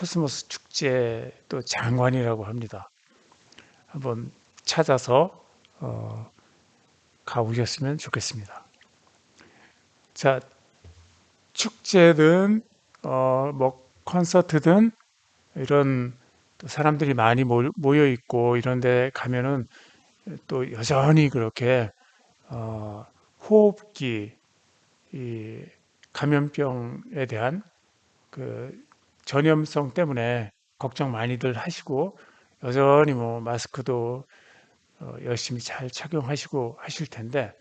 코스모스 축제 또 장관이라고 합니다. 한번 찾아서 가보셨으면 좋겠습니다. 자, 축제든 뭐 콘서트든 이런 또 사람들이 많이 모여 있고 이런 데 가면은 또 여전히 그렇게 호흡기 이 감염병에 대한 그 전염성 때문에 걱정 많이들 하시고 여전히 뭐 마스크도 열심히 잘 착용하시고 하실 텐데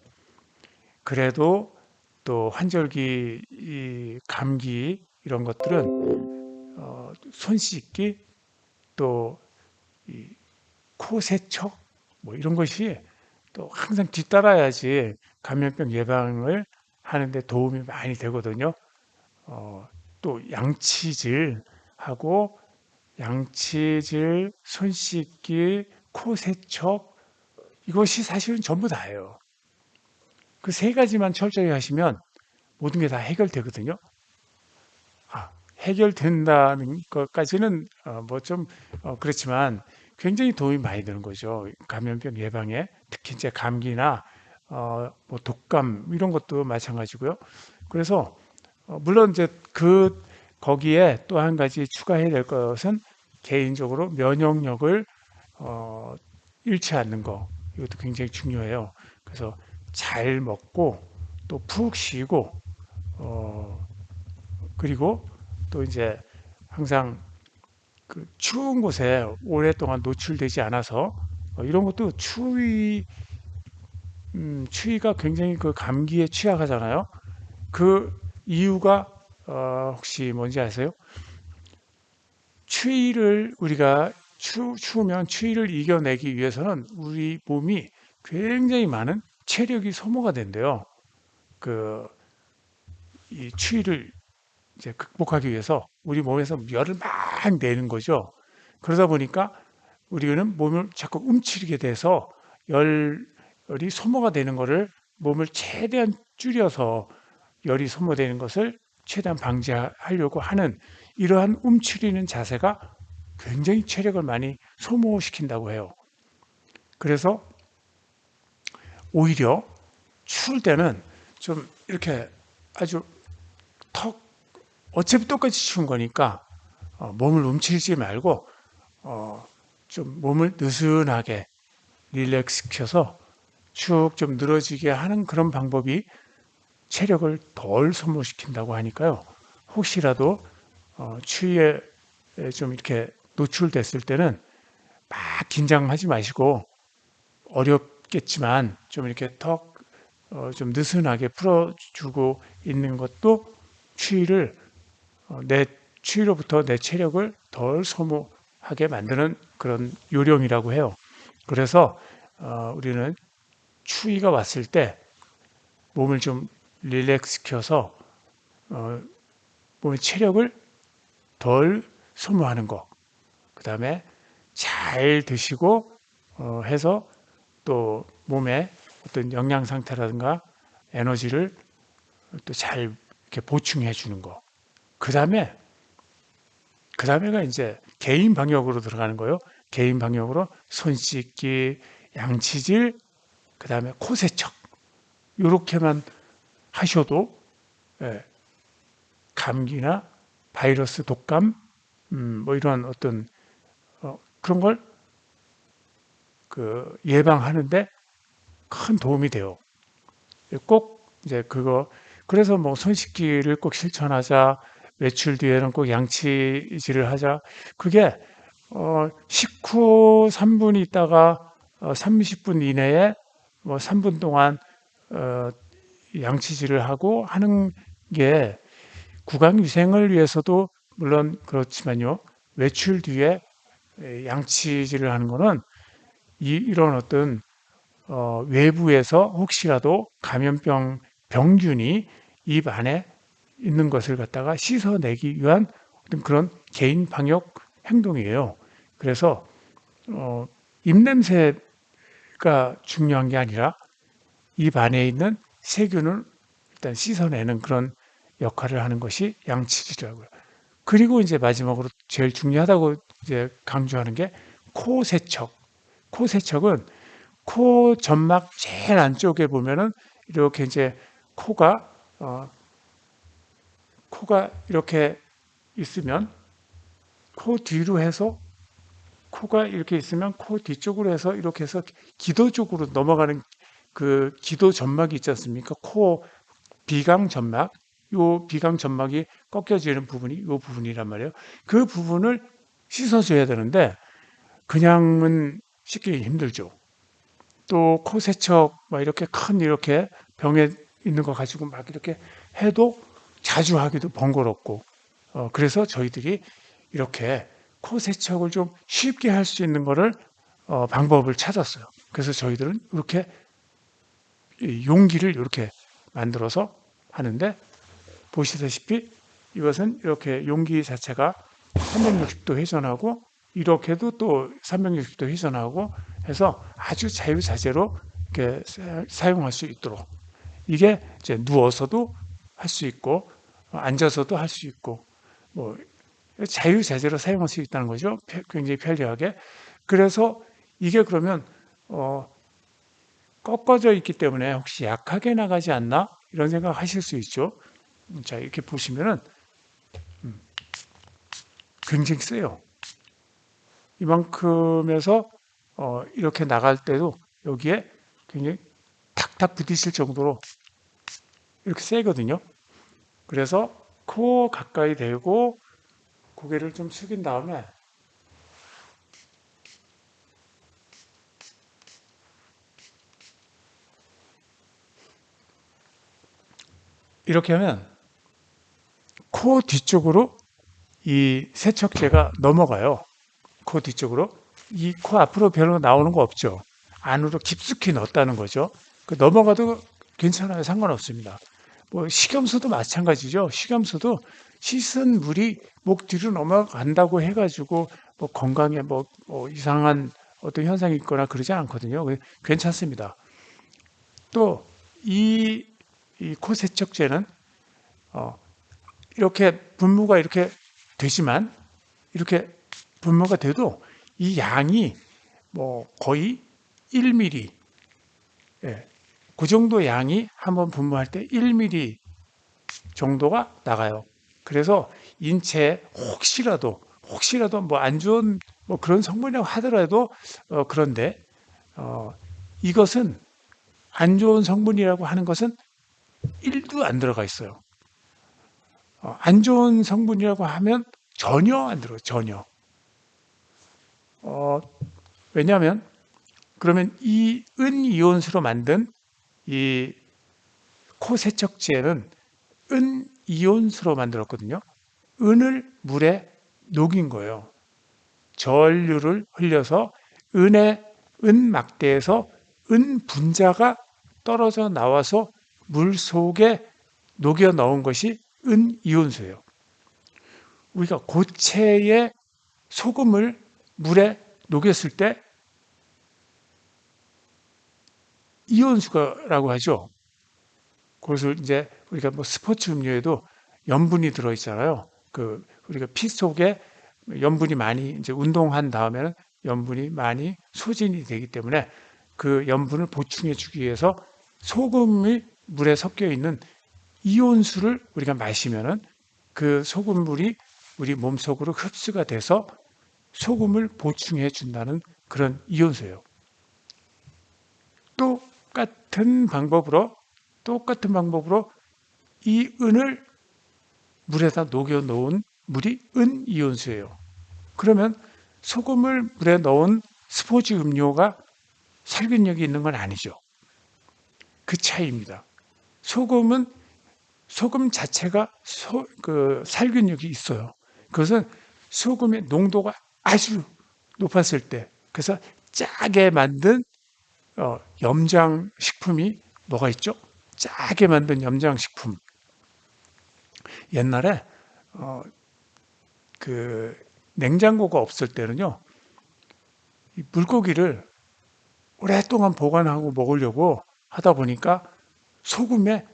그래도 또 환절기 이 감기 이런 것들은 손 씻기 또 이 코 세척 뭐 이런 것이 또 항상 뒤따라야지 감염병 예방을 하는데 도움이 많이 되거든요. 또 양치질하고 양치질, 손 씻기, 코 세척 이것이 사실은 전부 다예요. 그 세 가지만 철저히 하시면 모든 게 다 해결되거든요. 해결된다는 것까지는 뭐 좀 그렇지만 굉장히 도움이 많이 되는 거죠. 감염병 예방에 특히 이제 감기나 뭐 독감 이런 것도 마찬가지고요. 그래서 물론 이제 거기에 또 한 가지 추가해야 될 것은 개인적으로 면역력을 어, 잃지 않는 거 이것도 굉장히 중요해요. 그래서 잘 먹고 또 푹 쉬고 어, 그리고 또 이제 항상 그 추운 곳에 오랫동안 노출되지 않아서 이런 것도 추위가 굉장히 그 감기에 취약하잖아요. 그 이유가 혹시 뭔지 아세요? 추위를 우리가 추우면 추위를 이겨내기 위해서는 우리 몸이 굉장히 많은 체력이 소모가 된대요. 그 이 추위를 이제 극복하기 위해서 우리 몸에서 열을 막 내는 거죠. 그러다 보니까 우리는 몸을 자꾸 움츠리게 돼서 열이 소모가 되는 것을 몸을 최대한 줄여서 열이 소모되는 것을 최대한 방지하려고 하는 이러한 움츠리는 자세가 굉장히 체력을 많이 소모시킨다고 해요. 그래서 오히려 추울 때는 좀 이렇게 아주 턱 어차피 똑같이 추운 거니까 몸을 움츠리지 말고 좀 몸을 느슨하게 릴렉스 시켜서 축 좀 늘어지게 하는 그런 방법이 체력을 덜 소모시킨다고 하니까요. 혹시라도 추위에 좀 이렇게 노출됐을 때는 막 긴장하지 마시고 어렵겠지만 좀 이렇게 턱 좀 느슨하게 풀어주고 있는 것도 추위를 내 추위로부터 내 체력을 덜 소모하게 만드는 그런 요령이라고 해요. 그래서 우리는 추위가 왔을 때 몸을 좀 릴렉스 시켜서 어, 몸의 체력을 덜 소모하는 거. 그 다음에 잘 드시고 해서 또 몸에 어떤 영양 상태라든가 에너지를 또 잘 이렇게 보충해 주는 거. 그 다음에 그 다음에가 이제 개인 방역으로 들어가는 거예요. 개인 방역으로 손 씻기, 양치질, 그 다음에 코 세척. 이렇게만 하셔도 예, 감기나 바이러스 독감 뭐 이런 어떤 그런 걸 그 예방하는데 큰 도움이 돼요. 꼭 이제 그거 그래서 뭐 손 씻기를 꼭 실천하자. 외출 뒤에는 꼭 양치질을 하자. 그게 식후 3분 있다가 30분 이내에 뭐 3분 동안 어, 양치질을 하고 하는 게 구강 위생을 위해서도 물론 그렇지만요. 외출 뒤에 양치질을 하는 거는 이런 어떤 외부에서 혹시라도 감염병 병균이 입 안에 있는 것을 갖다가 씻어내기 위한 어떤 그런 개인 방역 행동이에요. 그래서 입냄새가 중요한 게 아니라 입 안에 있는 세균을 일단 씻어내는 그런 역할을 하는 것이 양치질이라고요. 그리고 이제 마지막으로 제일 중요하다고 이제 강조하는 게 코 세척. 코 세척은 코 점막 제일 안쪽에 보면은 이렇게 이제 코가 어, 코가 이렇게 있으면 코 뒤로 해서 코가 이렇게 있으면 코 뒤쪽으로 해서 이렇게 해서 기도 쪽으로 넘어가는 그 기도 점막이 있지 않습니까? 코 비강 점막, 요 비강 점막이 꺾여지는 부분이 요 부분이란 말이에요. 그 부분을 씻어줘야 되는데 그냥은 씻기 힘들죠. 또 코 세척 막 이렇게 큰 이렇게 병에 있는 거 가지고 막 이렇게 해도 자주 하기도 번거롭고 그래서 저희들이 이렇게 코 세척을 좀 쉽게 할 수 있는 거를 방법을 찾았어요. 그래서 저희들은 이렇게 용기를 이렇게 만들어서 하는데 보시다시피 이것은 이렇게 용기 자체가 360도 회전하고 이렇게도 또 360도 회전하고 해서 아주 자유자재로 이렇게 사용할 수 있도록 이게 이제 누워서도 할 수 있고 앉아서도 할 수 있고 뭐 자유자재로 사용할 수 있다는 거죠. 굉장히 편리하게. 그래서 이게 그러면 어, 꺾어져 있기 때문에 혹시 약하게 나가지 않나 이런 생각 하실 수 있죠. 자 이렇게 보시면은 굉장히 세요. 이만큼에서 이렇게 나갈 때도 여기에 굉장히 탁탁 부딪힐 정도로 이렇게 세거든요. 그래서 코 가까이 대고 고개를 좀 숙인 다음에 이렇게 하면 코 뒤쪽으로 이 세척제가 넘어가요. 코 뒤쪽으로. 이 코 앞으로 별로 나오는 거 없죠. 안으로 깊숙이 넣었다는 거죠. 그 넘어가도 괜찮아요. 상관없습니다. 뭐 식염수도 마찬가지죠. 식염수도 씻은 물이 목 뒤로 넘어간다고 해가지고 뭐 건강에 뭐 이상한 어떤 현상이 있거나 그러지 않거든요. 괜찮습니다. 또 이 코세척제는 어, 이렇게 분무가 이렇게 되지만 이렇게 분무가 돼도 이 양이 뭐 거의 1mm, 예, 그 정도 양이 한번 분무할 때 1mm 정도가 나가요. 그래서 인체에 혹시라도 뭐 안 좋은 뭐 그런 성분이라고 하더라도 그런데 어, 이것은 안 좋은 성분이라고 하는 것은 1도 안 들어가 있어요. 안 좋은 성분이라고 하면 전혀 안 들어요. 전혀. 어, 왜냐하면 그러면 이 은이온수로 만든 이 코세척제는 은이온수로 만들었거든요. 은을 물에 녹인 거예요. 전류를 흘려서 은 막대에서 은 분자가 떨어져 나와서 물 속에 녹여 넣은 것이 은이온수예요. 우리가 고체의 소금을 물에 녹였을 때 이온수라고 하죠. 그것을 이제 우리가 뭐 스포츠 음료에도 염분이 들어 있잖아요. 그 우리가 피 속에 염분이 많이 이제 운동한 다음에는 염분이 많이 소진이 되기 때문에 그 염분을 보충해 주기 위해서 소금이 물에 섞여 있는 이온수를 우리가 마시면은 그 소금물이 우리 몸속으로 흡수가 돼서 소금을 보충해 준다는 그런 이온수예요. 똑같은 방법으로 이 은을 물에다 녹여 놓은 물이 은이온수예요. 그러면 소금을 물에 넣은 스포츠 음료가 살균력이 있는 건 아니죠. 그 차이입니다. 소금은 소금 자체가 살균력이 있어요. 그것은 소금의 농도가 아주 높았을 때, 그래서 짜게 만든 염장 식품이 뭐가 있죠? 짜게 만든 염장 식품. 옛날에 어, 그 냉장고가 없을 때는요, 이 물고기를 오랫동안 보관하고 먹으려고 하다 보니까 소금에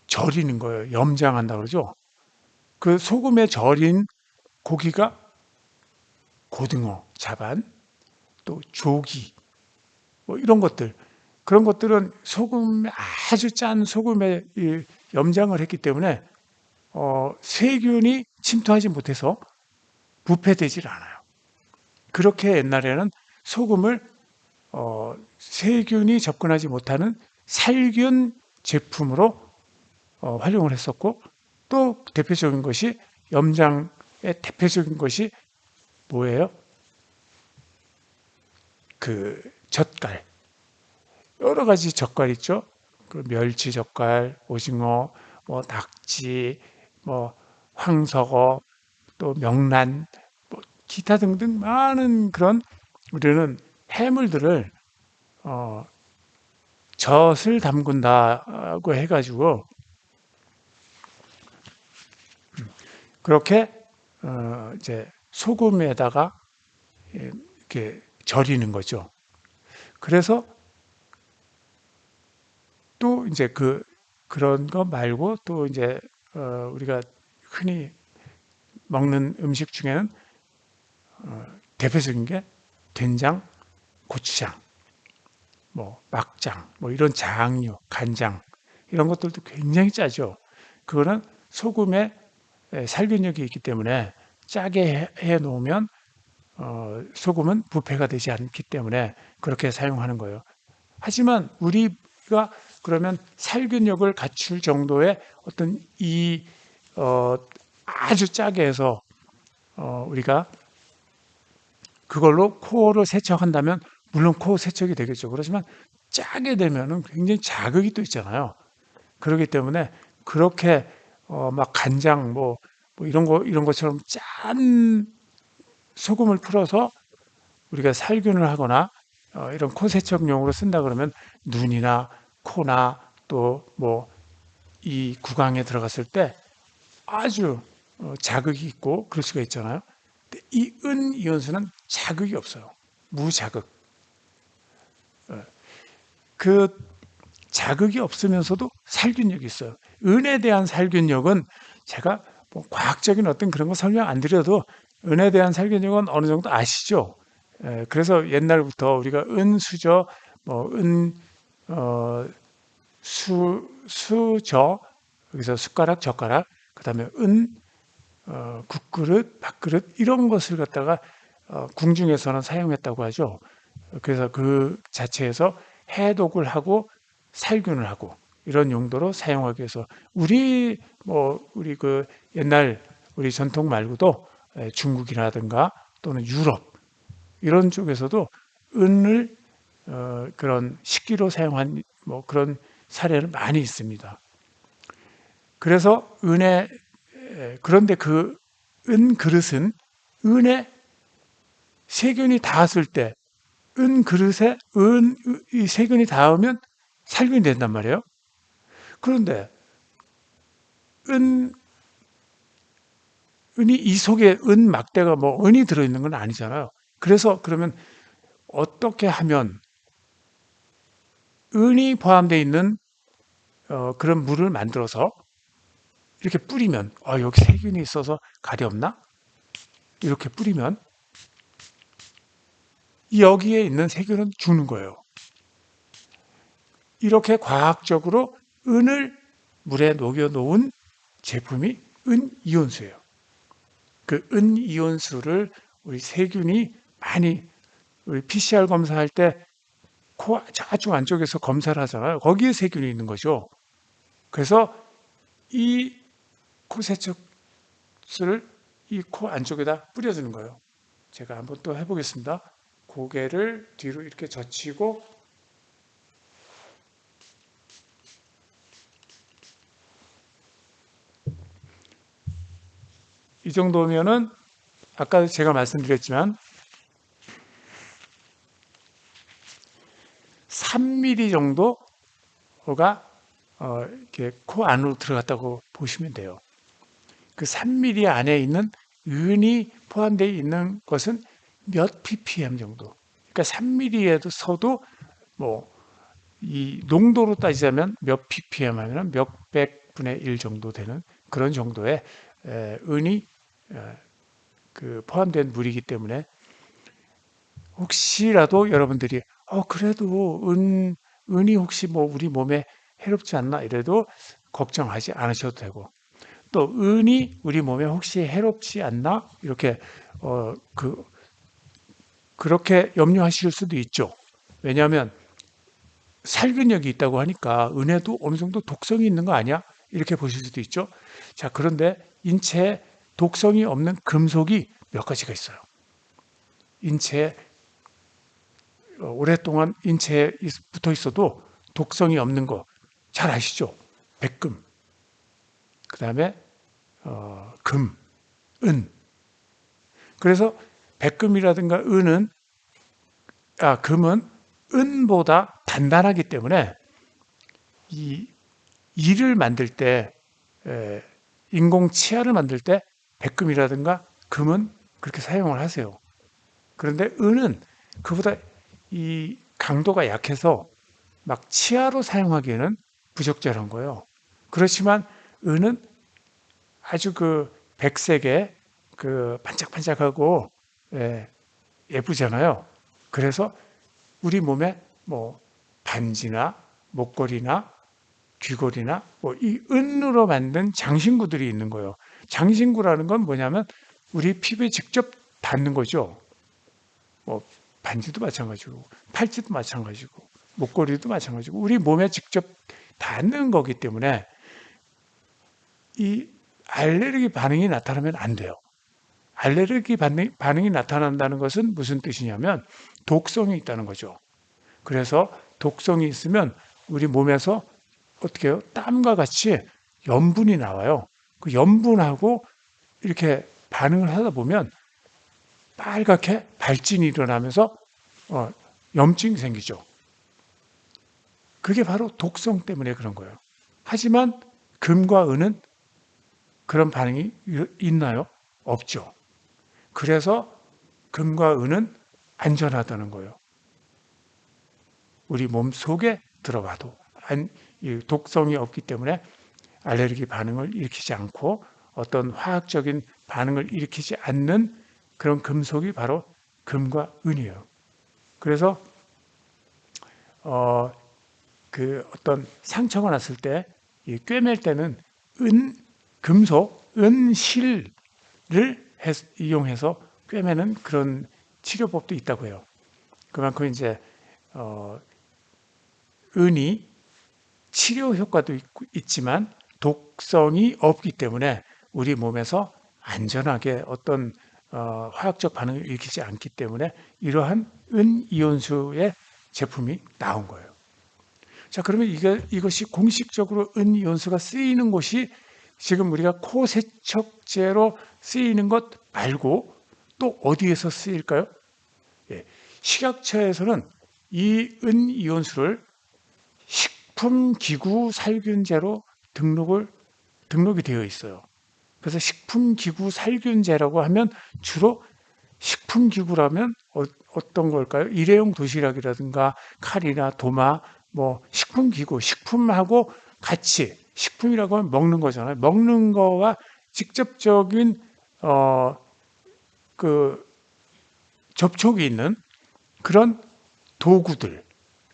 절이는 거예요. 염장한다 그러죠. 그 소금에 절인 고기가 고등어, 자반, 또 조기, 뭐 이런 것들, 그런 것들은 아주 짠 소금에 염장을 했기 때문에 세균이 침투하지 못해서 부패되질 않아요. 그렇게 옛날에는 소금을 세균이 접근하지 못하는 살균 제품으로 활용을 했었고, 또 대표적인 것이, 염장의 대표적인 것이 뭐예요? 그 젓갈. 여러 가지 젓갈 있죠. 그 멸치 젓갈, 오징어, 뭐 낙지, 뭐 황석어, 또 명란, 뭐 기타 등등 많은 그런, 우리는 해물들을 어, 젖을 담근다고 해가지고 그렇게 이제 소금에다가 이렇게 절이는 거죠. 그래서 또 이제 그런 거 말고 또 이제 우리가 흔히 먹는 음식 중에는 대표적인 게 된장, 고추장, 뭐 막장, 뭐 이런 장류, 간장 이런 것들도 굉장히 짜죠. 그거는 소금에 살균력이 있기 때문에 짜게 해 놓으면 소금은 부패가 되지 않기 때문에 그렇게 사용하는 거예요. 하지만 우리가 그러면 살균력을 갖출 정도의 어떤 어, 아주 짜게 해서 우리가 그걸로 코를 세척한다면 물론 코 세척이 되겠죠. 그렇지만 짜게 되면은 굉장히 자극이 또 있잖아요. 그렇기 때문에 그렇게 막 간장 뭐 이런 것처럼 짠 소금을 풀어서 우리가 살균을 하거나 이런 코 세척용으로 쓴다 그러면 눈이나 코나 또 뭐 이 구강에 들어갔을 때 아주 자극이 있고 그럴 수가 있잖아요. 근데 이 은이온수는 자극이 없어요. 무자극. 그 자극이 없으면서도 살균력이 있어요. 은에 대한 살균력은 제가 뭐 과학적인 어떤 그런 거 설명 안 드려도 은에 대한 살균력은 어느 정도 아시죠? 그래서 옛날부터 우리가 은수저, 뭐 어, 수저, 여기서 숟가락, 젓가락, 그 다음에 국그릇, 밥그릇 이런 것을 갖다가 궁중에서는 사용했다고 하죠. 그래서 그 자체에서 해독을 하고 살균을 하고 이런 용도로 사용하기 위해서 우리 그 옛날 우리 전통 말고도 중국이라든가 또는 유럽 이런 쪽에서도 은을 그런 식기로 사용한 뭐 그런 사례는 많이 있습니다. 그래서 그런데 그 은 그릇은 은에 세균이 닿았을 때 은 그릇에 이 세균이 닿으면 살균이 된단 말이에요. 그런데 은 은이 이 속에 은 막대가 뭐 은이 들어있는 건 아니잖아요. 그래서 그러면 어떻게 하면 은이 포함되어 있는 그런 물을 만들어서 이렇게 뿌리면 여기 세균이 있어서 가렵나? 이렇게 뿌리면 여기에 있는 세균은 죽는 거예요. 이렇게 과학적으로 은을 물에 녹여 놓은 제품이 은이온수예요. 그 은이온수를 우리 세균이 많이 우리 PCR 검사할 때 코 저쪽 안쪽에서 검사를 하잖아요. 거기에 세균이 있는 거죠. 그래서 이 코세척술을 이 코 안쪽에다 뿌려주는 거예요. 제가 한번 또 해보겠습니다. 고개를 뒤로 이렇게 젖히고 이 정도면은 아까 제가 말씀드렸지만 3mm 정도가 이렇게 코 안으로 들어갔다고 보시면 돼요. 그 3mm 안에 있는 은이 포함되어 있는 것은 몇 ppm 정도. 그러니까 3mm에도 서도 뭐 이 농도로 따지자면 몇 ppm 하면 몇백 분의 1 정도 되는 그런 정도의 은이 포함된 물이기 때문에 혹시라도 여러분들이 그래도 은이 혹시 뭐 우리 몸에 해롭지 않나 이래도 걱정하지 않으셔도 되고, 또 은이 우리 몸에 혹시 해롭지 않나 이렇게 그렇게 염려하실 수도 있죠. 왜냐하면 살균력이 있다고 하니까 은에도 어느 정도 독성이 있는 거 아니야? 이렇게 보실 수도 있죠. 자, 그런데 인체에 독성이 없는 금속이 몇 가지가 있어요. 인체에 오랫동안 인체에 붙어 있어도 독성이 없는 거 잘 아시죠? 백금, 그 다음에 금, 은. 그래서 백금이라든가 금은 은보다 단단하기 때문에 이 이를 만들 때, 인공 치아를 만들 때 백금이라든가 금은 그렇게 사용을 하세요. 그런데 은은 그보다 이 강도가 약해서 막 치아로 사용하기에는 부적절한 거예요. 그렇지만 은은 아주 백색의 반짝반짝하고 예쁘잖아요. 그래서 우리 몸에 뭐 반지나 목걸이나 귀걸이나 뭐 이 은으로 만든 장신구들이 있는 거예요. 장신구라는 건 뭐냐면 우리 피부에 직접 닿는 거죠. 뭐 반지도 마찬가지고 팔찌도 마찬가지고 목걸이도 마찬가지고 우리 몸에 직접 닿는 거기 때문에 이 알레르기 반응이 나타나면 안 돼요. 알레르기 반응이 나타난다는 것은 무슨 뜻이냐면 독성이 있다는 거죠. 그래서 독성이 있으면 우리 몸에서 어떻게 해요? 땀과 같이 염분이 나와요. 그 염분하고 이렇게 반응을 하다 보면 빨갛게 발진이 일어나면서 염증이 생기죠. 그게 바로 독성 때문에 그런 거예요. 하지만 금과 은은 그런 반응이 있나요? 없죠. 그래서 금과 은은 안전하다는 거예요. 우리 몸 속에 들어가도 독성이 없기 때문에 알레르기 반응을 일으키지 않고 어떤 화학적인 반응을 일으키지 않는 그런 금속이 바로 금과 은이에요. 그래서 어떤 상처가 났을 때 꿰맬 때는 금속, 은실을 이용해서 꿰매는 그런 치료법도 있다고 해요. 그만큼 이제 은이 치료 효과도 있지만 독성이 없기 때문에 우리 몸에서 안전하게 어떤 화학적 반응을 일으키지 않기 때문에 이러한 은이온수의 제품이 나온 거예요. 자, 그러면 이것이 공식적으로 은이온수가 쓰이는 곳이 지금 우리가 코 세척제로 쓰이는 것 말고 또 어디에서 쓰일까요? 예, 식약처에서는 이 은이온수를 식품기구 살균제로 등록이 되어 있어요. 그래서 식품기구 살균제라고 하면 주로 식품기구라면 어떤 걸까요? 일회용 도시락이라든가 칼이나 도마, 뭐 식품기구, 식품하고 같이 식품이라고 하면 먹는 거잖아요. 먹는 거와 직접적인 그 접촉이 있는 그런 도구들,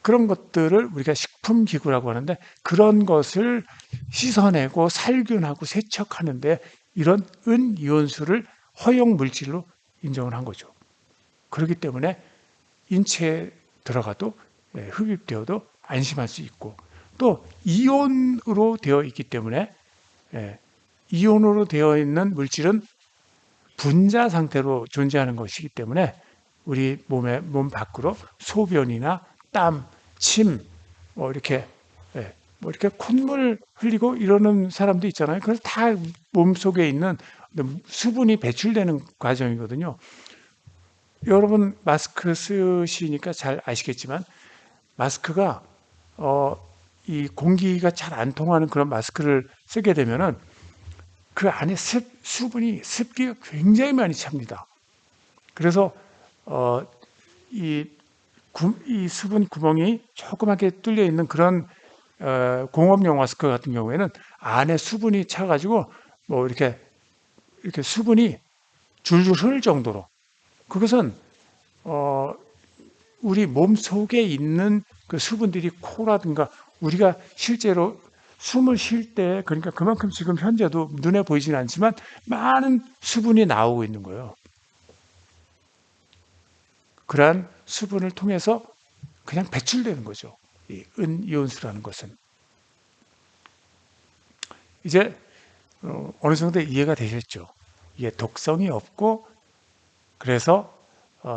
그런 것들을 우리가 식품기구라고 하는데 그런 것을 씻어내고 살균하고 세척하는데 이런 은이온수를 허용 물질로 인정을 한 거죠. 그렇기 때문에 인체에 들어가도 흡입되어도 안심할 수 있고 또 이온으로 되어 있기 때문에 이온으로 되어 있는 물질은 분자 상태로 존재하는 것이기 때문에 우리 몸 밖으로 소변이나 땀, 침, 이렇게 뭐 이렇게 콧물 흘리고 이러는 사람도 있잖아요. 그래서 다 몸속에 있는 수분이 배출되는 과정이거든요. 여러분 마스크 쓰시니까 잘 아시겠지만 마스크가 이 공기가 잘 안 통하는 그런 마스크를 쓰게 되면은 그 안에 습기가 굉장히 많이 찹니다. 그래서 이 수분 구멍이 조그맣게 뚫려 있는 그런 공업용 마스크 같은 경우에는 안에 수분이 차가지고 뭐 이렇게 이렇게 수분이 줄줄 흐를 정도로, 그것은 어, 우리 몸 속에 있는 그 수분들이 코라든가 우리가 실제로 숨을 쉴 때, 그러니까 그만큼 지금 현재도 눈에 보이지는 않지만 많은 수분이 나오고 있는 거예요. 그러한 수분을 통해서 그냥 배출되는 거죠. 이 은이온수라는 것은. 이제 어느 정도 이해가 되셨죠? 이게 독성이 없고, 그래서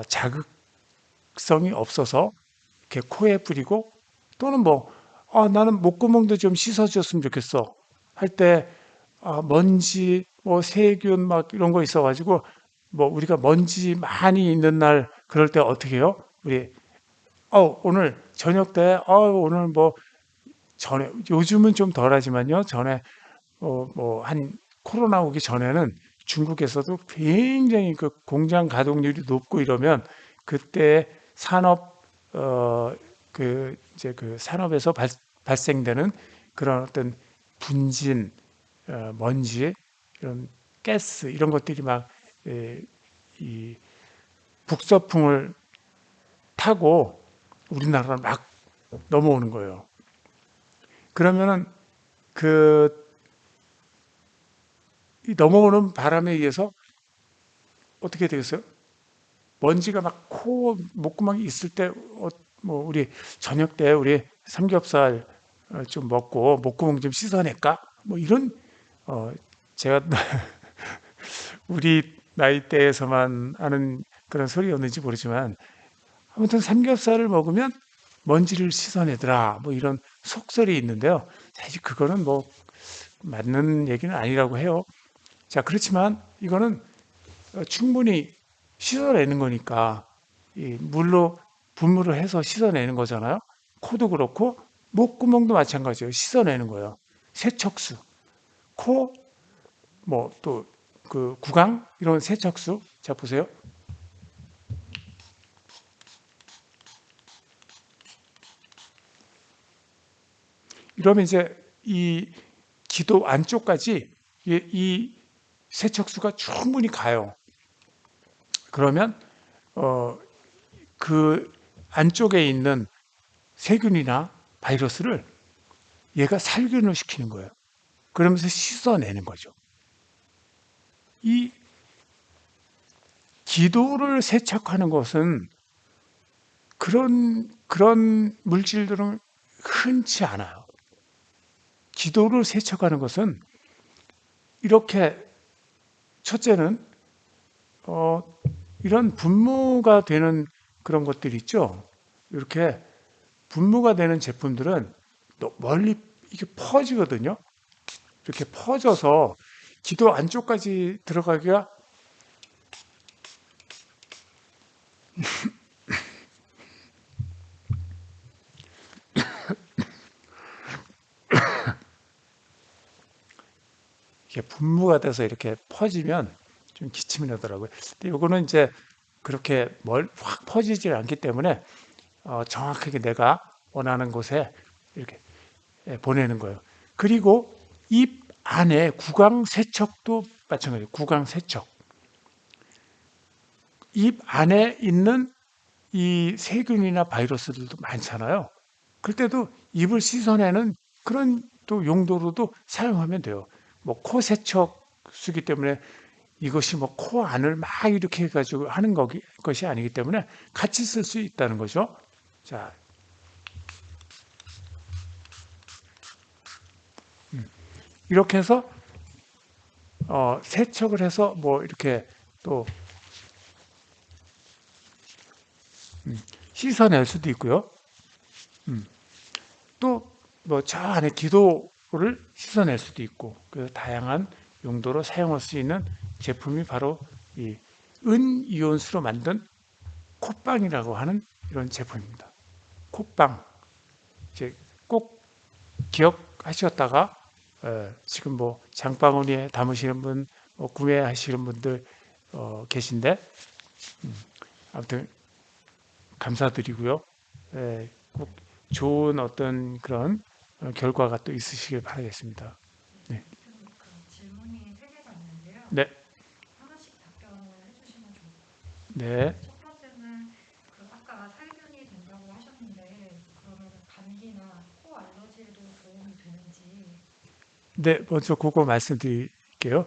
자극성이 없어서 이렇게 코에 뿌리고, 또는 뭐 나는 목구멍도 좀 씻어줬으면 좋겠어 할 때, 먼지 뭐 세균 막 이런 거 있어가지고, 뭐 우리가 먼지 많이 있는 날 그럴 때 어떻게 해요? 우리 오늘 저녁 때 오늘 뭐 전에, 요즘은 좀 덜하지만요, 전에 뭐 한 코로나 오기 전에는 중국에서도 굉장히 그 공장 가동률이 높고 이러면, 그때 산업 그 이제 그 산업에서 발생되는 그런 어떤 분진, 먼지, 이런 가스 이런 것들이 막 이 북서풍을 타고 우리나라를 막 넘어오는 거예요. 그러면은 그 넘어오는 바람에 의해서 어떻게 되겠어요? 먼지가 막 목구멍이 있을 때, 뭐 우리 저녁 때 우리 삼겹살 좀 먹고 목구멍 좀 씻어낼까? 뭐 이런, 어 제가 우리 나이대에서만 하는 그런 소리였는지 모르지만, 아무튼 삼겹살을 먹으면 먼지를 씻어내더라, 뭐 이런 속설이 있는데요. 사실 그거는 뭐 맞는 얘기는 아니라고 해요. 자, 그렇지만 이거는 충분히 씻어내는 거니까, 이 물로 분무를 해서 씻어내는 거잖아요. 코도 그렇고 목구멍도 마찬가지예요. 씻어내는 거예요. 세척수, 코, 뭐 또 그 구강 이런 세척수. 자, 보세요. 이러면 이제 이 기도 안쪽까지 이 세척수가 충분히 가요. 그러면 어, 그 안쪽에 있는 세균이나 바이러스를 얘가 살균을 시키는 거예요. 그러면서 씻어내는 거죠. 이 기도를 세척하는 것은 그런 물질들은 흔치 않아요. 기도를 세척하는 것은 이렇게, 첫째는 어, 이런 분무가 되는 그런 것들 있죠. 이렇게 분무가 되는 제품들은 또 멀리 이게 퍼지거든요. 이렇게 퍼져서 기도 안쪽까지 들어가기가, 이게 분무가 돼서 이렇게 퍼지면 좀 기침이 나더라고요. 근데 요거는 이제 그렇게 확 퍼지지 않기 때문에 정확하게 내가 원하는 곳에 이렇게 보내는 거예요. 그리고 입 안에 구강 세척도 마찬가지예요. 구강 세척. 입 안에 있는 이 세균이나 바이러스들도 많잖아요. 그럴 때도 입을 씻어내는 그런 또 용도로도 사용하면 돼요. 뭐 코 세척수기 때문에 이것이 뭐 코 안을 막 이렇게 해가지고 하는 것이 아니기 때문에 같이 쓸 수 있다는 거죠. 자, 이렇게 해서 세척을 해서 뭐 이렇게 또 씻어낼 수도 있고요. 음, 또 뭐 저 안에 기도를 씻어낼 수도 있고, 그 다양한 용도로 사용할 수 있는 제품이 바로 이 은이온수로 만든 콧방이라고 하는 이런 제품입니다. 콧방. 이제 꼭 기억하셨다가 지금 뭐 장바구니에 담으시는 분, 구매하시는 분들 계신데, 아무튼 감사드리고요. 꼭 좋은 어떤 그런 결과가 또 있으시길 바라겠습니다. 네. 질문이 세 개가 있는데요. 네. 네. 첫 번째는 아까 살균이 된다고 하셨는데 그러면 감기나 코 알러지에도 도움이 되는지. 네, 먼저 그거 말씀드릴게요.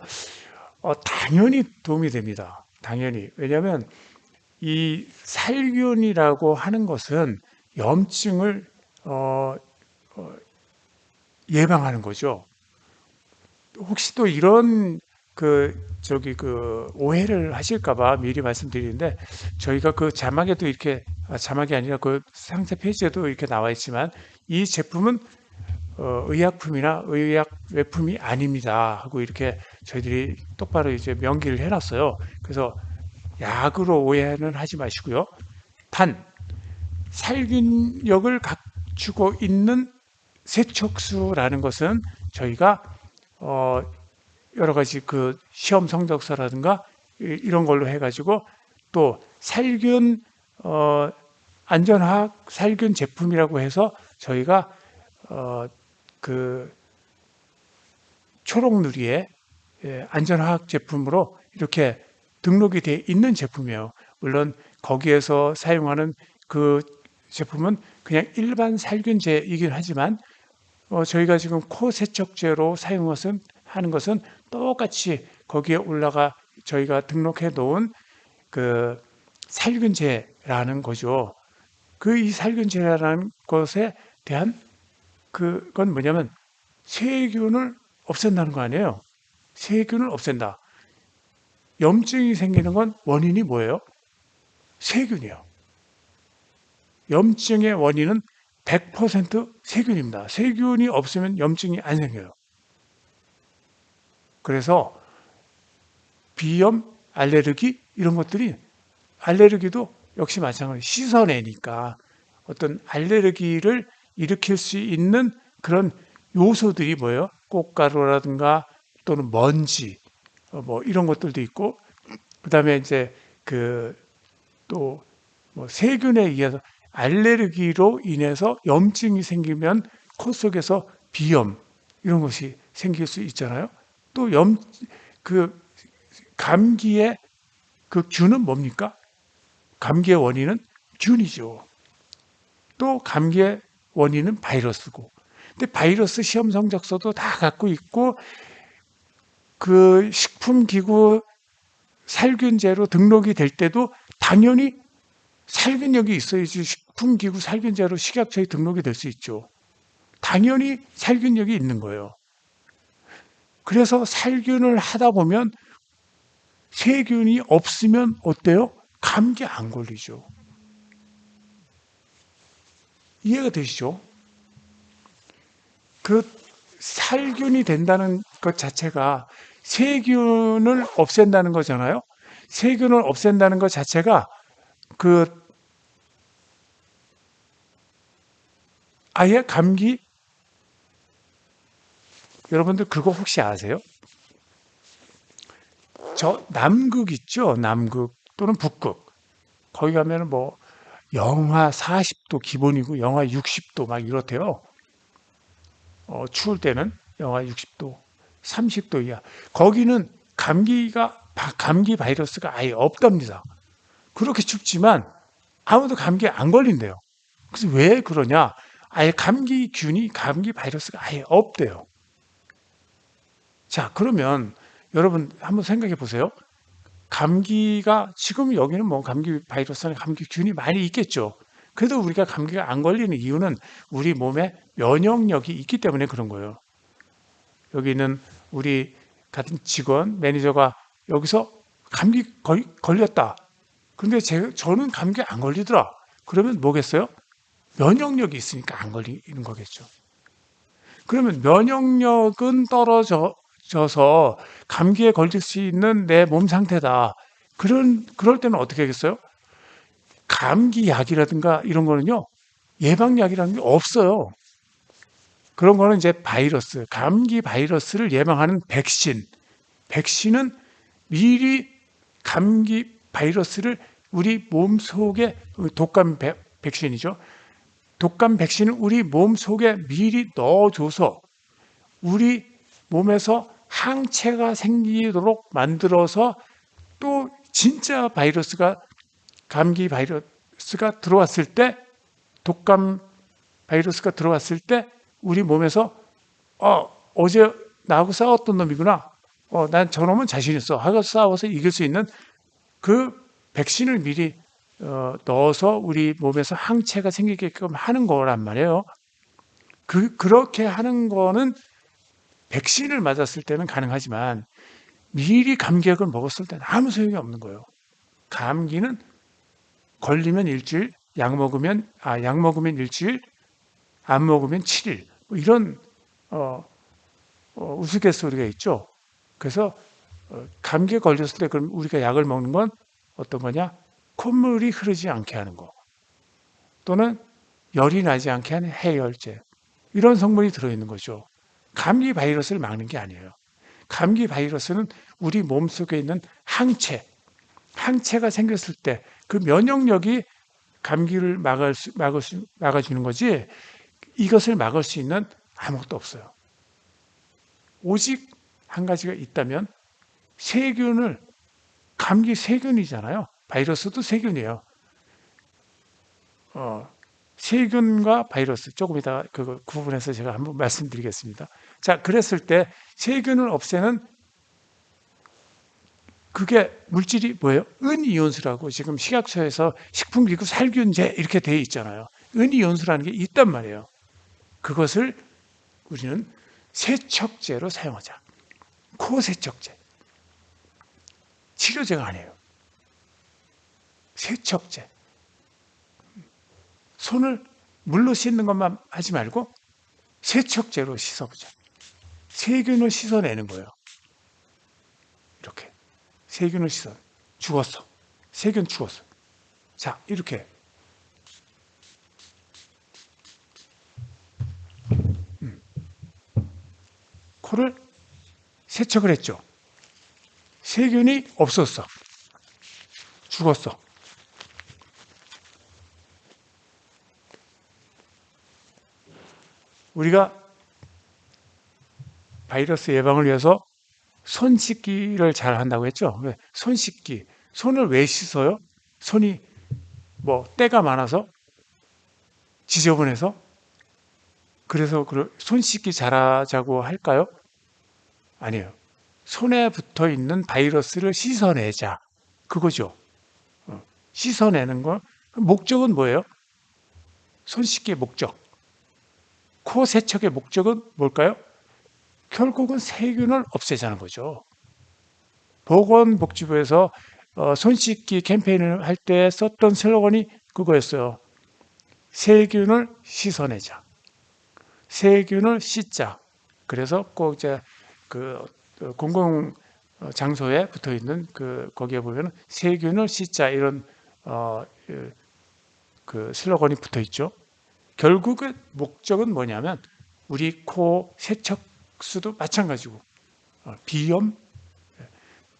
당연히 도움이 됩니다. 당연히. 왜냐하면 이 살균이라고 하는 것은 염증을 어, 예방하는 거죠. 혹시 또 이런 오해를 하실까봐 미리 말씀드리는데 저희가 그 자막에도 이렇게 자막이 아니라 그 상세 페이지에도 이렇게 나와 있지만 이 제품은 의약품이나 의약 외품이 아닙니다 하고 이렇게 저희들이 똑바로 이제 명기를 해놨어요. 그래서 약으로 오해는 하지 마시고요. 단 살균력을 갖추고 있는 세척수라는 것은 저희가 어, 여러 가지 그 시험 성적서라든가 이런 걸로 해가지고 또 살균 안전화학 살균 제품이라고 해서 저희가 어, 그 초록누리의 안전화학 제품으로 이렇게 등록이 되어 있는 제품이에요. 물론 거기에서 사용하는 그 제품은 그냥 일반 살균제이긴 하지만 저희가 지금 코 세척제로 하는 것은 똑같이 거기에 올라가 저희가 등록해 놓은 그 살균제라는 거죠. 그 이 살균제라는 것에 대한 그건 뭐냐면 세균을 없앤다는 거 아니에요. 세균을 없앤다. 염증이 생기는 건 원인이 뭐예요? 세균이요. 염증의 원인은 100% 세균입니다. 세균이 없으면 염증이 안 생겨요. 그래서 비염, 알레르기 이런 것들이 알레르기도 역시 마찬가지로 씻어내니까 어떤 알레르기를 일으킬 수 있는 그런 요소들이 뭐예요? 꽃가루라든가 또는 먼지 뭐 이런 것들도 있고 그다음에 이제 그 또 뭐 세균에 의해서 알레르기로 인해서 염증이 생기면 코 속에서 비염 이런 것이 생길 수 있잖아요. 또 그 감기의 그 균은 뭡니까? 감기의 원인은 균이죠. 또 감기의 원인은 바이러스고. 근데 바이러스 시험 성적서도 다 갖고 있고 그 식품기구 살균제로 등록이 될 때도 당연히 살균력이 있어야지 식품기구 살균제로 식약처에 등록이 될 수 있죠. 당연히 살균력이 있는 거예요. 그래서 살균을 하다 보면 세균이 없으면 어때요? 감기 안 걸리죠. 이해가 되시죠? 그 살균이 된다는 것 자체가 세균을 없앤다는 거잖아요. 세균을 없앤다는 것 자체가 그 아예 감기 여러분들 그거 혹시 아세요? 저 남극 있죠? 남극 또는 북극. 거기 가면은 뭐 영하 40도 기본이고 영하 60도 막 이렇대요. 추울 때는 영하 60도, 30도 이하. 거기는 감기 바이러스가 아예 없답니다. 그렇게 춥지만 아무도 감기에 안 걸린대요. 그래서 왜 그러냐? 아예 감기 바이러스가 아예 없대요. 자, 그러면 여러분 한번 생각해 보세요. 감기가 지금 여기는 뭐 감기 바이러스나 감기균이 많이 있겠죠. 그래도 우리가 감기가 안 걸리는 이유는 우리 몸에 면역력이 있기 때문에 그런 거예요. 여기 있는 우리 같은 직원, 매니저가 여기서 감기 걸렸다. 근데 저는 감기 안 걸리더라. 그러면 뭐겠어요? 면역력이 있으니까 안 걸리는 거겠죠. 그러면 면역력은 떨어져서 감기에 걸릴 수 있는 내 몸 상태다. 그럴 때는 어떻게 하겠어요? 감기약이라든가 이런 거는요, 예방약이라는 게 없어요. 그런 거는 이제 감기 바이러스를 예방하는 백신은 미리 감기 바이러스를 우리 몸 속에 백신이죠. 독감 백신을 우리 몸 속에 미리 넣어줘서 우리 몸에서 항체가 생기도록 만들어서 또 진짜 바이러스가 감기 바이러스가 들어왔을 때, 독감 바이러스가 들어왔을 때 우리 몸에서 어제 나하고 싸웠던 놈이구나. 난 저놈은 자신 있어. 하고 싸워서 이길 수 있는 그 백신을 미리 넣어서 우리 몸에서 항체가 생기게끔 하는 거란 말이에요. 그렇게 하는 거는 백신을 맞았을 때는 가능하지만 미리 감기약을 먹었을 때는 아무 소용이 없는 거예요. 감기는 걸리면 일주일, 약 먹으면 일주일, 안 먹으면 7일. 뭐 이런 우스갯소리가 있죠. 그래서 감기에 걸렸을 때 그럼 우리가 약을 먹는 건 어떤 거냐? 콧물이 흐르지 않게 하는 거. 또는 열이 나지 않게 하는 해열제. 이런 성분이 들어있는 거죠. 감기 바이러스를 막는 게 아니에요. 감기 바이러스는 우리 몸속에 있는 항체가 생겼을 때 그 면역력이 감기를 막아주는 거지 이것을 막을 수 있는 아무것도 없어요. 오직 한 가지가 있다면 감기 세균이잖아요. 바이러스도 세균이에요. 세균과 바이러스 조금 이따 그거 구분해서 제가 한번 말씀드리겠습니다. 자, 그랬을 때 세균을 없애는 그게 물질이 뭐예요? 은이온수라고 지금 식약처에서 식품기구 살균제 이렇게 돼 있잖아요. 은이온수라는 게 있단 말이에요. 그것을 우리는 세척제로 사용하자. 코세척제. 치료제가 아니에요. 세척제. 손을 물로 씻는 것만 하지 말고 세척제로 씻어보자. 세균을 씻어내는 거예요. 이렇게. 세균을 씻어. 죽었어. 세균 죽었어. 자, 이렇게. 코를 세척을 했죠. 세균이 없었어. 죽었어. 우리가 바이러스 예방을 위해서 손 씻기를 잘 한다고 했죠. 손 씻기. 손을 왜 씻어요? 손이 뭐 때가 많아서 지저분해서 그래서 손 씻기 잘하자고 할까요? 아니에요. 손에 붙어 있는 바이러스를 씻어내자. 그거죠. 씻어내는 거. 목적은 뭐예요? 손 씻기의 목적. 코 세척의 목적은 뭘까요? 결국은 세균을 없애자는 거죠. 보건복지부에서 손 씻기 캠페인을 할 때 썼던 슬로건이 그거였어요. 세균을 씻어내자. 세균을 씻자. 그래서 꼭 이제 그 공공 장소에 붙어 있는 거기에 보면 세균을 씻자 이런 그 슬로건이 붙어 있죠. 결국은 목적은 뭐냐면 우리 코 세척수도 마찬가지고 비염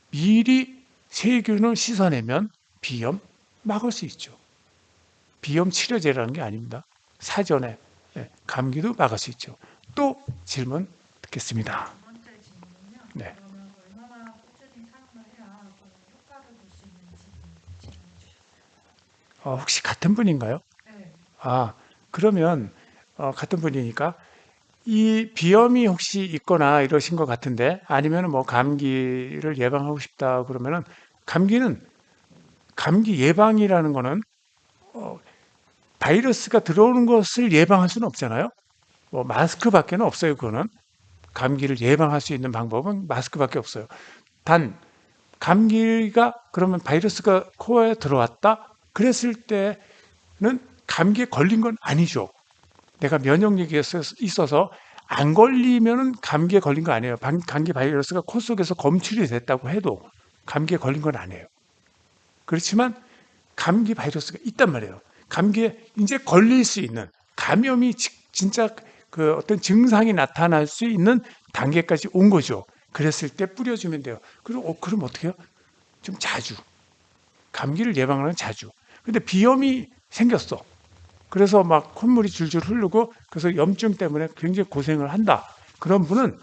미리 세균을 씻어내면 비염 막을 수 있죠. 비염 치료제라는 게 아닙니다. 사전에 감기도 막을 수 있죠. 또 질문 듣겠습니다. 두 번째 질문은요. 네. 그러면 얼마나 꾸준히 사용을 해야 좀 효과를 볼 수 있는지 질문해 주셨어요. 혹시 같은 분인가요? 네. 그러면 같은 분이니까 이 비염이 혹시 있거나 이러신 것 같은데 아니면 뭐 감기를 예방하고 싶다 그러면은 감기 예방이라는 거는 바이러스가 들어오는 것을 예방할 수는 없잖아요. 뭐 마스크밖에는 없어요. 그거는 감기를 예방할 수 있는 방법은 마스크밖에 없어요. 단 감기가 그러면 바이러스가 코에 들어왔다 그랬을 때는 감기에 걸린 건 아니죠. 내가 면역력이 있어서 안 걸리면은 감기에 걸린 거 아니에요. 감기 바이러스가 코 속에서 검출이 됐다고 해도 감기에 걸린 건 아니에요. 그렇지만 감기 바이러스가 있단 말이에요. 감기에 이제 걸릴 수 있는 감염이 진짜 그 어떤 증상이 나타날 수 있는 단계까지 온 거죠. 그랬을 때 뿌려주면 돼요. 그럼 어떻게 해요? 좀 자주. 감기를 예방하는 자주. 근데 비염이 생겼어. 그래서 막 콧물이 줄줄 흐르고 그래서 염증 때문에 굉장히 고생을 한다. 그런 분은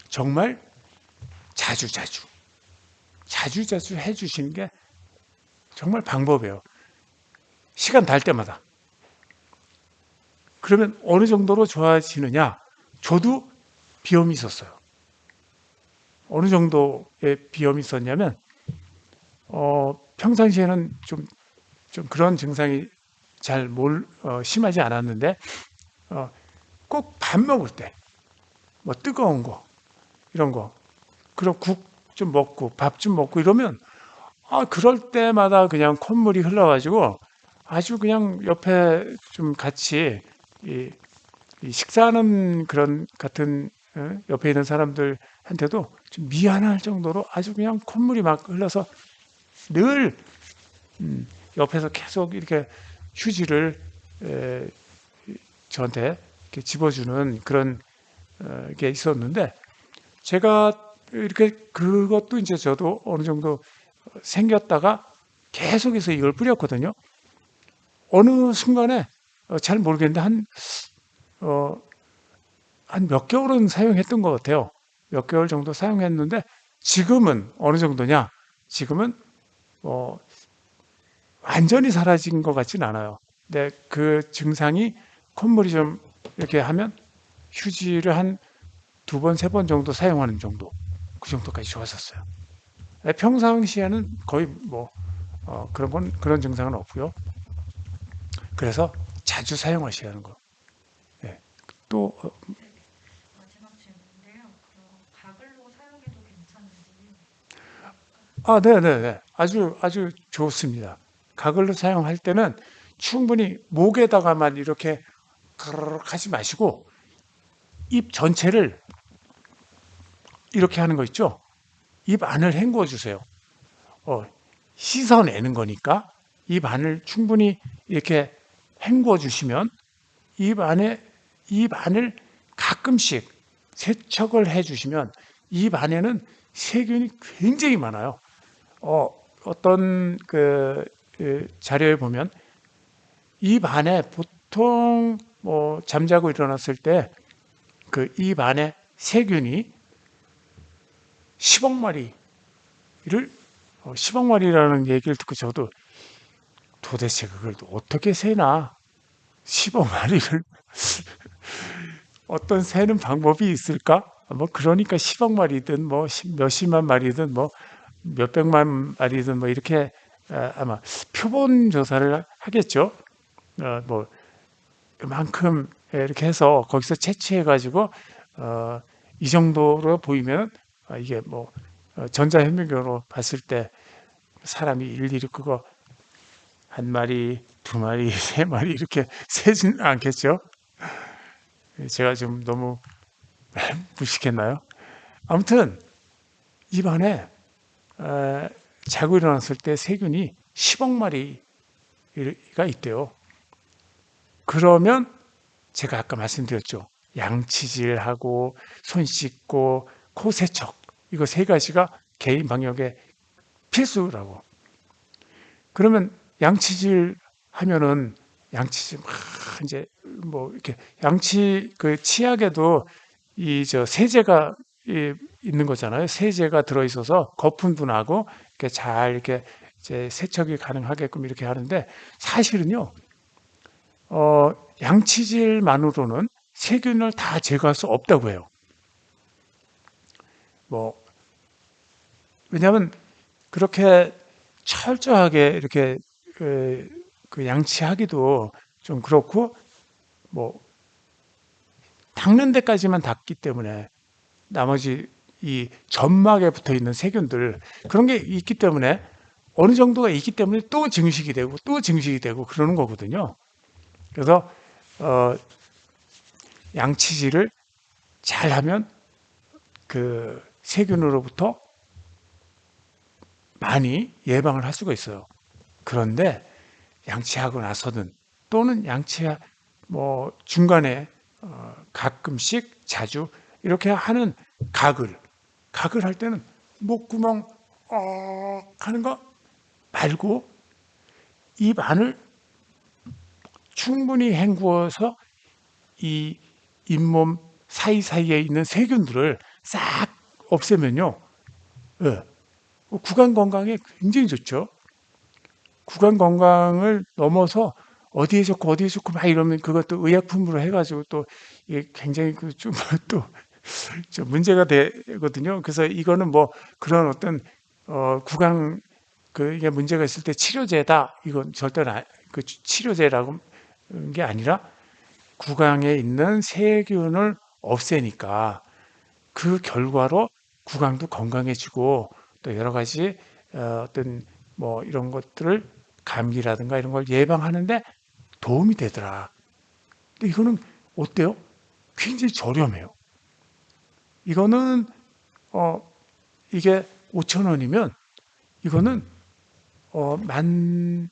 정말 자주 해주시는 게 정말 방법이에요. 시간 날 때마다. 그러면 어느 정도로 좋아지느냐? 저도 비염이 있었어요. 어느 정도의 비염이 있었냐면, 평상시에는 좀 그런 증상이 심하지 않았는데, 꼭 밥 먹을 때, 뭐 뜨거운 거, 이런 거, 그럼 국 좀 먹고, 밥 좀 먹고 이러면, 그럴 때마다 그냥 콧물이 흘러가지고, 아주 그냥 옆에 좀 같이, 이, 이 식사하는 그런 같은, 옆에 있는 사람들한테도 좀 미안할 정도로 아주 그냥 콧물이 막 흘러서 늘 옆에서 계속 이렇게 휴지를 에, 저한테 이렇게 집어주는 그런 게 있었는데 제가 이렇게 그것도 이제 저도 어느 정도 생겼다가 계속해서 이걸 뿌렸거든요. 어느 순간에 잘 모르겠는데 어, 한 몇 개월은 사용했던 것 같아요. 몇 개월 정도 사용했는데 지금은 어느 정도냐? 지금은 어, 완전히 사라진 것 같진 않아요. 근데 그 증상이 콧물이 좀 이렇게 하면 휴지를 한 두 번, 세 번 정도 사용하는 정도. 그 정도까지 좋았었어요. 평상시에는 거의 뭐, 그런 증상은 없고요. 그래서 자주 사용하셔야 하는 거. 네. 또, 네, 마지막 질문인데요. 그럼 가글로 사용해도 괜찮은지. 네네네. 아주 좋습니다. 가글로 사용할 때는 충분히 목에다가만 이렇게 가르륵 하지 마시고, 입 전체를 이렇게 하는 거 있죠? 입 안을 헹궈 주세요. 어, 씻어내는 거니까 입 안을 충분히 이렇게 헹궈 주시면 입 안에 입 안을 가끔씩 세척을 해 주시면 입 안에는 세균이 굉장히 많아요. 어떤 자료에 보면 입 안에 보통 뭐 잠자고 일어났을 때 그 입 안에 세균이 10억 마리를 10억 마리라는 얘기를 듣고 저도 도대체 그걸 어떻게 세나 10억 마리를 어떤 세는 방법이 있을까? 뭐 그러니까 10억 마리든 뭐 몇십만 마리든 뭐 몇백만 마리든 뭐 이렇게 아마 표본 조사를 하겠죠. 뭐 그만큼 이렇게 해서 거기서 채취해 가지고 이 정도로 보이면 이게 뭐 전자현미경으로 봤을 때 사람이 일일이 그거 한 마리, 두 마리, 세 마리 이렇게 세지는 않겠죠. 제가 좀 너무 무식했나요? 아무튼 입안에 자고 일어났을 때 세균이 10억 마리가 있대요. 그러면 제가 아까 말씀드렸죠. 양치질하고 손 씻고 코 세척 이거 세 가지가 개인 방역에 필수라고. 그러면 양치질 하면은 양치질 막 이제 뭐 이렇게 양치 그 치약에도 이 저 세제가 있는 거잖아요. 세제가 들어 있어서 거품도 나고 이렇게 잘 이렇게 이제 세척이 가능하게끔 이렇게 하는데 사실은요. 양치질만으로는 세균을 다 제거할 수 없다고 해요. 뭐 왜냐하면 그렇게 철저하게 이렇게 그 양치하기도 좀 그렇고 뭐 닦는 데까지만 닦기 때문에 나머지 이 점막에 붙어 있는 세균들 그런 게 있기 때문에 어느 정도가 있기 때문에 또 증식이 되고 또 증식이 되고 그러는 거거든요. 그래서 어, 양치질을 잘하면 그 세균으로부터 많이 예방을 할 수가 있어요. 그런데 양치하고 나서든 또는 뭐 중간에 가끔씩 자주 이렇게 하는 가글 가글 할 때는 목구멍 하는 거 말고 입 안을 충분히 헹구어서 이 잇몸 사이사이에 있는 세균들을 싹 없애면요. 예, 구강 건강에 굉장히 좋죠. 구강 건강을 넘어서 어디에 좋고 막 이러면 그것도 의약품으로 해가지고 또 이게 굉장히 그좀또 문제가 되거든요. 그래서 이거는 뭐 그런 어떤 구강 이게 문제가 있을 때 치료제다. 이건 절대 그 치료제라고 하는 게 아니라 구강에 있는 세균을 없애니까 그 결과로 구강도 건강해지고 또 여러 가지 어떤 뭐 이런 것들을 감기라든가 이런 걸 예방하는데 도움이 되더라. 근데 이거는 어때요? 굉장히 저렴해요. 이거는 어 이게 5천 원이면 이거는 어, 만,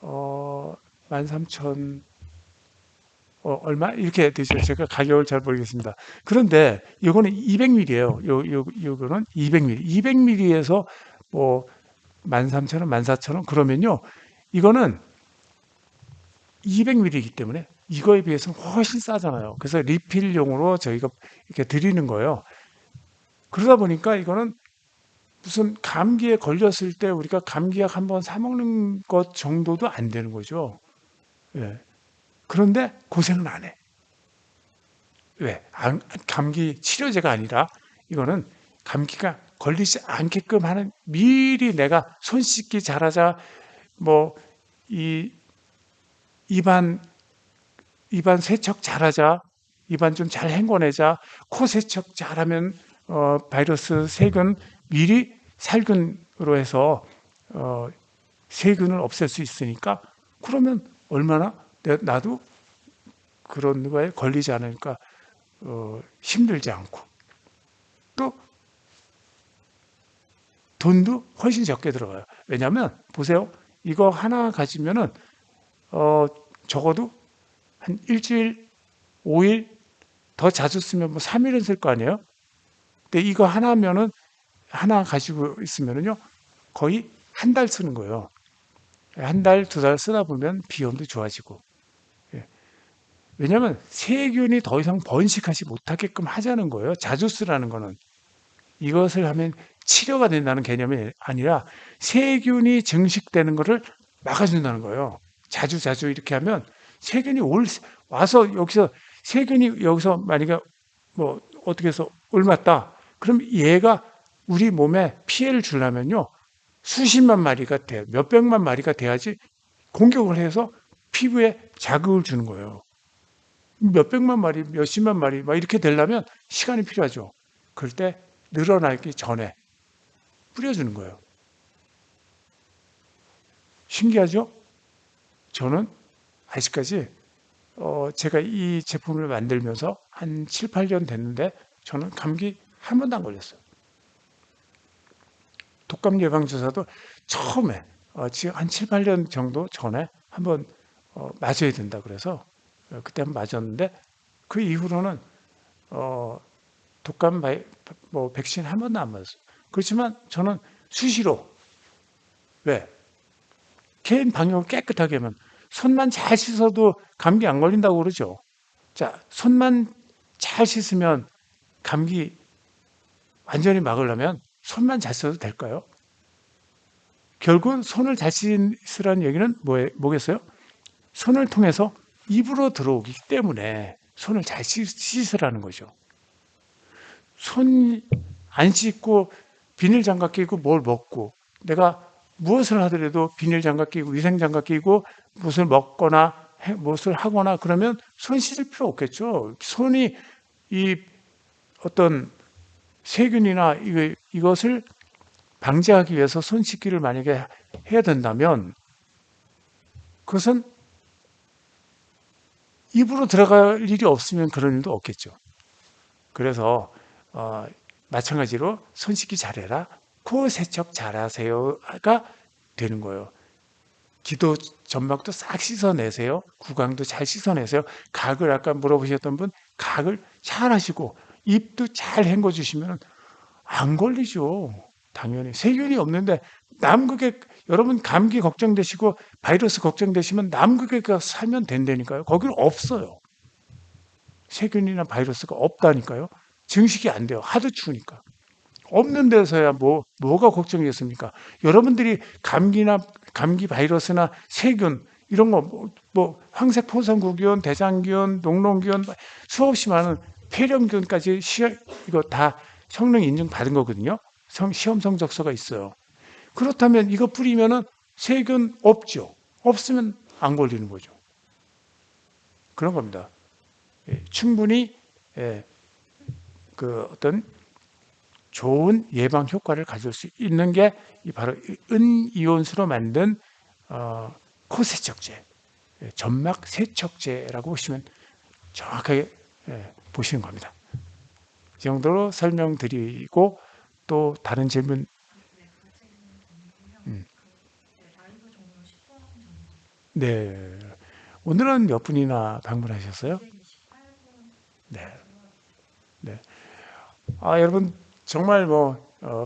어, 13,000, 얼마? 이렇게 되죠. 제가 가격을 잘 모르겠습니다. 그런데 이거는 200ml예요. 요거는 200ml. 200ml에서 뭐 13,000원, 14,000원 그러면요. 이거는 200ml이기 때문에 이거에 비해서는 훨씬 싸잖아요. 그래서 리필용으로 저희가 이렇게 드리는 거예요. 그러다 보니까 이거는 무슨 감기에 걸렸을 때 우리가 감기약 한번 사 먹는 것 정도도 안 되는 거죠. 예. 그런데 고생은 안 해. 왜? 감기 치료제가 아니라 이거는 감기가 걸리지 않게끔 하는 미리 내가 손 씻기 잘하자, 뭐, 이 입안, 입안 세척 잘하자, 입안 좀 잘 헹궈내자, 코 세척 잘하면, 바이러스 세균 미리 살균으로 해서, 어, 세균을 없앨 수 있으니까 그러면 얼마나 나도 그런 거에 걸리지 않으니까 힘들지 않고 또 돈도 훨씬 적게 들어가요. 왜냐하면 보세요. 이거 하나 가지면은 어, 적어도 한 일주일, 5일 더 자주 쓰면 뭐 3일은 쓸 거 아니에요. 근데 이거 하나면은 하나 가지고 있으면은요 거의 한 달 쓰는 거예요. 한 달, 두 달 쓰다 보면 비염도 좋아지고. 예. 왜냐하면 세균이 더 이상 번식하지 못하게끔 하자는 거예요. 자주 쓰라는 거는. 이것을 하면 치료가 된다는 개념이 아니라 세균이 증식되는 것을 막아준다는 거예요. 자주 자주 이렇게 하면 세균이 와서 여기서 세균이 여기서 만약에 뭐 어떻게 해서 옮았다. 그럼 얘가 우리 몸에 피해를 주려면요. 수십만 마리가 돼, 몇백만 마리가 돼야지 공격을 해서 피부에 자극을 주는 거예요. 몇백만 마리, 몇십만 마리 막 이렇게 되려면 시간이 필요하죠. 그럴 때 늘어나기 전에 뿌려주는 거예요. 신기하죠? 저는 아직까지 제가 이 제품을 만들면서 한 7, 8년 됐는데 저는 감기 한 번도 안 걸렸어요. 독감 예방 주사도 처음에 지금 한 7, 8년 정도 전에 한번 맞아야 된다 그래서 그때 한번 맞았는데 그 이후로는 어, 독감 뭐 백신 한 번도 안 맞았어요. 그렇지만 저는 수시로 왜 개인 방역을 깨끗하게 하면 손만 잘 씻어도 감기 안 걸린다고 그러죠. 자, 손만 잘 씻으면 감기 완전히 막으려면 손만 잘 써도 될까요? 결국은 손을 잘 씻으라는 얘기는 뭐겠어요? 손을 통해서 입으로 들어오기 때문에 손을 잘 씻으라는 거죠. 손 안 씻고 비닐 장갑 끼고 뭘 먹고 내가 무엇을 하더라도 비닐 장갑 끼고 위생 장갑 끼고 무엇을 먹거나 무엇을 하거나 그러면 손 씻을 필요 없겠죠. 손이 이 어떤 세균이나 이것을 방지하기 위해서 손 씻기를 만약에 해야 된다면 그것은 입으로 들어갈 일이 없으면 그런 일도 없겠죠. 그래서 어, 마찬가지로 손 씻기 잘해라, 코 세척 잘하세요가 되는 거예요. 기도 점막도 싹 씻어내세요. 구강도 잘 씻어내세요. 각을 아까 물어보셨던 분 각을 잘 하시고 입도 잘 헹궈 주시면 안 걸리죠. 당연히 세균이 없는데 남극에 여러분 감기 걱정되시고 바이러스 걱정되시면 남극에 가서 살면 된다니까요. 거기는 없어요. 세균이나 바이러스가 없다니까요. 증식이 안 돼요. 하도 추우니까. 없는 데서야 뭐가 걱정이겠습니까? 여러분들이 감기나 감기 바이러스나 세균 이런 거 뭐 황색포성구균, 대장균, 녹농균 수없이 많은 폐렴균까지 이거 다 성능 인증 받은 거거든요. 시험 성적서가 있어요. 그렇다면 이거 뿌리면은 세균 없죠. 없으면 안 걸리는 거죠. 그런 겁니다. 충분히 예, 그 어떤 좋은 예방 효과를 가질 수 있는 게 바로 은이온수로 만든 코세척제, 점막 세척제라고 보시면 정확하게 보시는 겁니다. 이 정도로 설명드리고 또 다른 질문. 네, 그 질문 드리고요. 음, 라이브 종료 10분 전에 네. 오늘은 몇 분이나 방문하셨어요? 228분 네. 들어왔어요. 네. 여러분 정말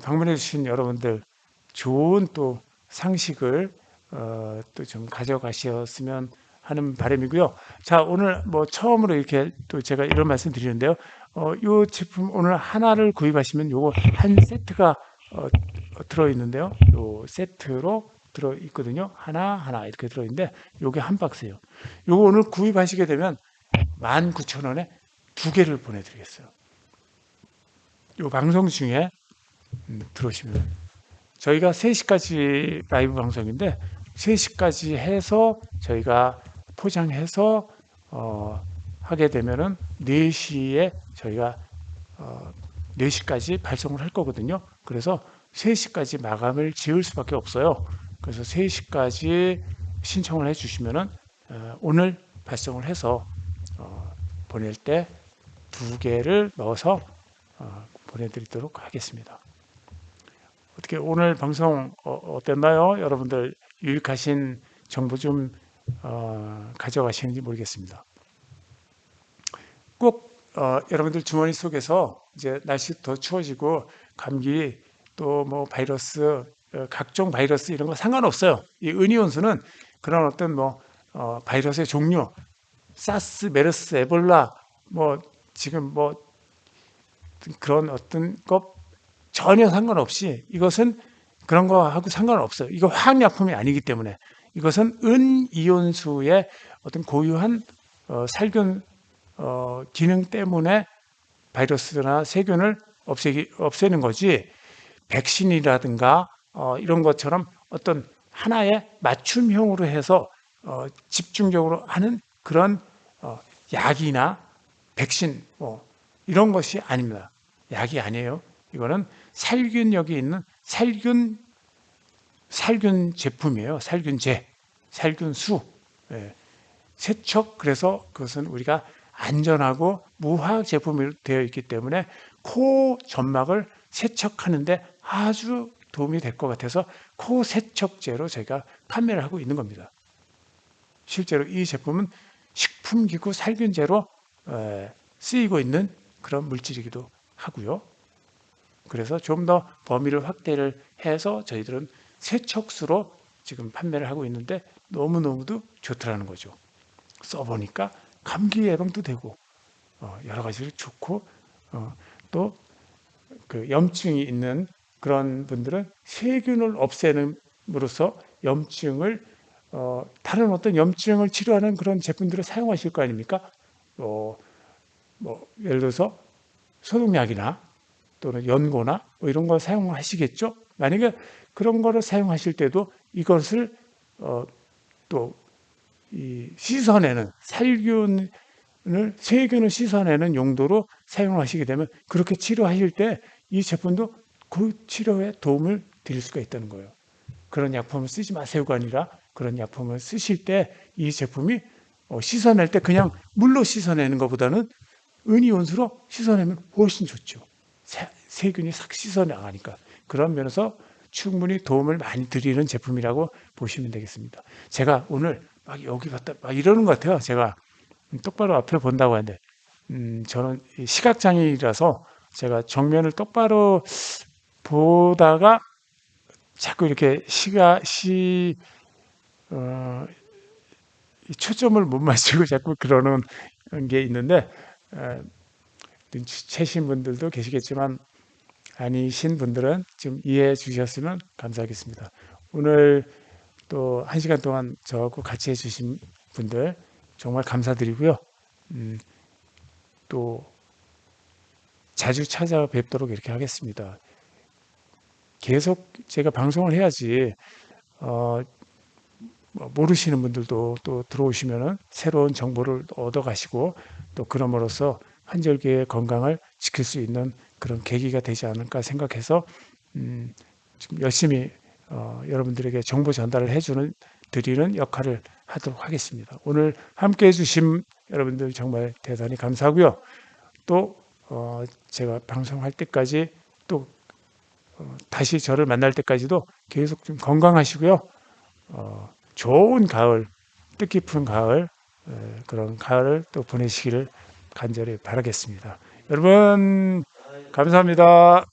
방문해 주신 여러분들 좋은 또 상식을 또 좀 가져가셨으면 하는 바람이고요. 자, 오늘 처음으로 이렇게 또 제가 이런 말씀 드리는데요. 요 제품 오늘 하나를 구입하시면 요거 한 세트가 들어 있는데요. 요 세트로 들어 있거든요. 하나 이렇게 들어 있는데 요게 한 박스예요. 요거 오늘 구입하시게 되면 19,000원에 두 개를 보내 드리겠어요. 요 방송 중에 들어오시면 저희가 3시까지 라이브 방송인데 3시까지 해서 저희가 포장해서 하게 되면은 4시에 저희가 4시까지 발송을 할 거거든요. 그래서 3시까지 마감을 지을 수밖에 없어요. 그래서 3시까지 신청을 해 주시면은 오늘 발송을 해서 보낼 때 2개를 넣어서 보내드리도록 하겠습니다. 어떻게 오늘 방송 어땠나요? 여러분들 유익하신 정보 좀 가져가시는지 모르겠습니다. 꼭 여러분들 주머니 속에서 이제 날씨 더 추워지고 감기 또 뭐 바이러스 각종 바이러스 이런 거 상관없어요. 이 은이온수는 그런 어떤 바이러스의 종류, 사스, 메르스, 에볼라 뭐 지금 그런 어떤 것 전혀 상관없이 이것은 그런 거하고 상관없어요. 이거 화학약품이 아니기 때문에 이것은 은이온수의 어떤 고유한 살균 기능 때문에 바이러스나 세균을 없애는 거지 백신이라든가 이런 것처럼 어떤 하나의 맞춤형으로 해서 집중적으로 하는 그런 약이나 백신 이런 것이 아닙니다. 약이 아니에요. 이거는 살균력이 있는 살균 제품이에요. 살균제, 살균수, 예, 세척. 그래서 그것은 우리가 안전하고 무화학 제품이 되어 있기 때문에 코 점막을 세척하는데 아주 도움이 될 것 같아서 코 세척제로 제가 판매를 하고 있는 겁니다. 실제로 이 제품은 식품기구 살균제로 쓰이고 있는 그런 물질이기도 하고요. 그래서 좀 더 범위를 확대를 해서 저희들은 세척수로 지금 판매를 하고 있는데 너무너무도 좋더라는 거죠. 써보니까 감기 예방도 되고 여러 가지로 좋고 또 그 염증이 있는 그런 분들은 세균을 없애는으로써 염증을 다른 어떤 염증을 치료하는 그런 제품들을 사용하실 거 아닙니까? 예를 들어서 소독약이나 또는 연고나 이런 걸 사용하시겠죠. 만약에 그런 거를 사용하실 때도 이것을 또 씻어내는 세균을 씻어내는 용도로 사용하시게 되면 그렇게 치료하실 때 이 제품도 그 치료에 도움을 드릴 수가 있다는 거예요. 그런 약품을 쓰지 마세요가 아니라 그런 약품을 쓰실 때 이 제품이 씻어낼 때 그냥 물로 씻어내는 것보다는 은이온수로 씻어내면 훨씬 좋죠. 세균이 싹 씻어나가니까. 그런 면에서 충분히 도움을 많이 드리는 제품이라고 보시면 되겠습니다. 제가 오늘 막 여기 봤다 막 이러는 것 같아요. 제가 똑바로 앞에 본다고 하는데 저는 시각장애이라서 제가 정면을 똑바로 보다가 자꾸 이렇게 초점을 못 맞추고 자꾸 그러는 게 있는데 눈치채신 분들도 계시겠지만 아니신 분들은 좀 이해해 주셨으면 감사하겠습니다. 오늘 또 1시간 동안 저하고 같이 해주신 분들 정말 감사드리고요. 음, 또 자주 찾아뵙도록 이렇게 하겠습니다. 계속 제가 방송을 해야지 모르시는 분들도 또 들어오시면은 새로운 정보를 얻어가시고 또 그럼으로써 한절기의 건강을 지킬 수 있는 그런 계기가 되지 않을까 생각해서 지금 열심히 여러분들에게 정보 전달을 해주는 드리는 역할을 하도록 하겠습니다. 오늘 함께 해주신 여러분들 정말 대단히 감사하고요. 또 제가 방송할 때까지 또 다시 저를 만날 때까지도 계속 좀 건강하시고요. 좋은 가을, 뜻깊은 가을, 그런 가을을 또 보내시기를 간절히 바라겠습니다. 여러분, 감사합니다.